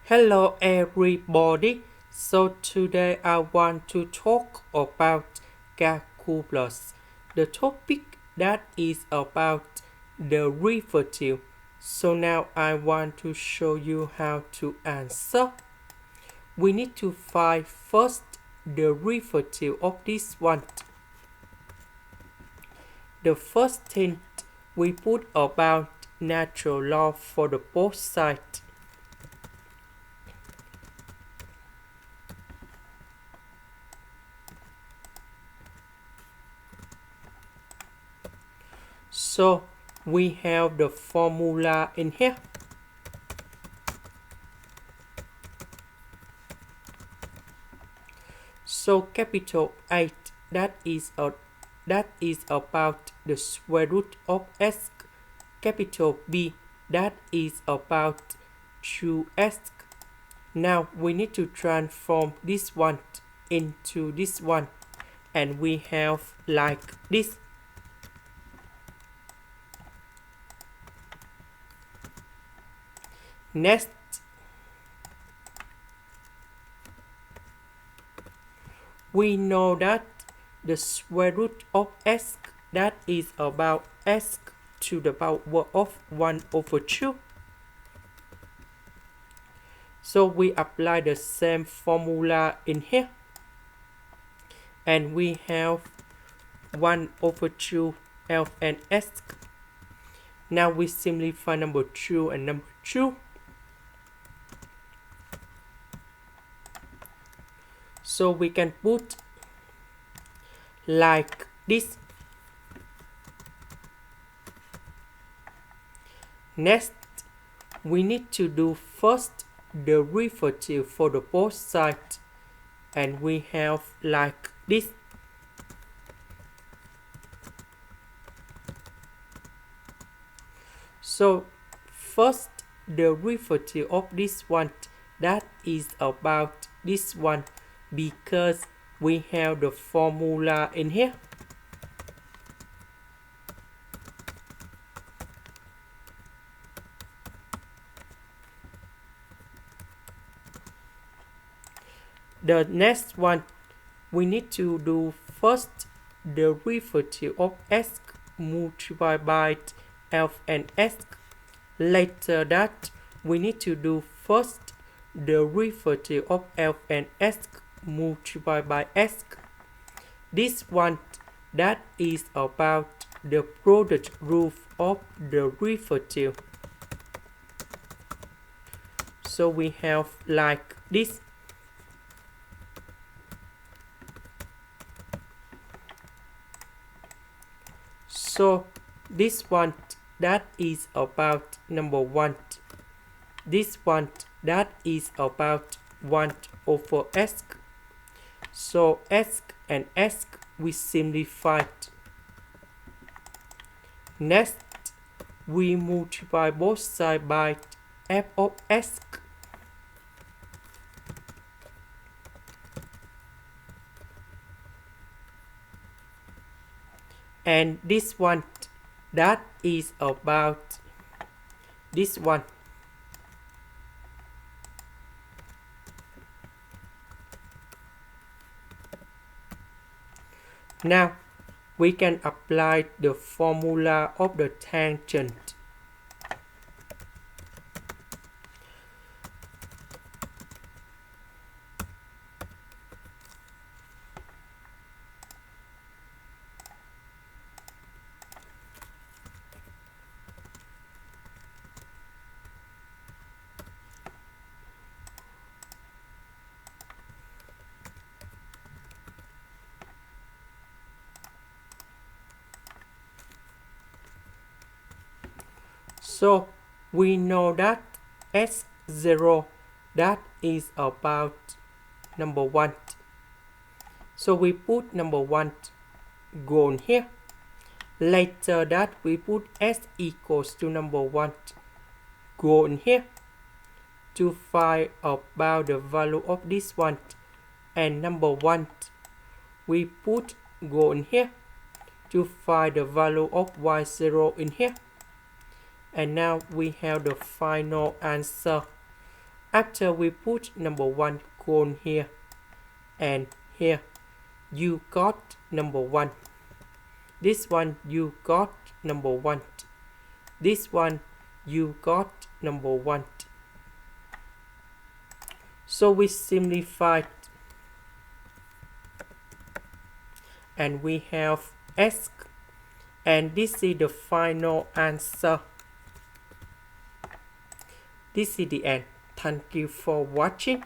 Hello everybody. So today I want to talk about calculus. The topic that is about the derivative. So now I want to show you how to answer. We need to find first the derivative of this one. The first thing we put about natural log for the both sides. So we have the formula in here. So capital 8 that is about the square root of s. Capital B that is about 2s. Now we need to transform this one into this one, and we have like this. Next, we know that the square root of s that is about s to the power of 1 over 2. So we apply the same formula in here, and we have 1 over 2 f and s. Now we simplify number 2 and number 2. So we can put like this. Next, we need to do first the derivative for the both sides, and we have like this. So first the derivative of this one that is about this one, because we have the formula in here. The next one, we need to do first the derivative of s multiplied by f and s. Later that, we need to do first the derivative of f and s multiplied by s. This one that is about the product rule of the derivative. So we have like this. So this one that is about number 1. This one that is about 1 over s. So s and s we simplified. Next, we multiply both sides by f of s. And this one that is about this one. Now we can apply the formula of the tangent. So we know that s0 that is about number 1. So we put number 1 gone here. Later that we put s equals to number 1 gone here to find about the value of this one. And number 1 we put gone here to find the value of y0 in here. And now we have the final answer. After we put number 1 cone here and here, you got number 1. This one you got number 1. This one you got number 1. So we simplified and we have S, and this is the final answer. This is the end. Thank you for watching.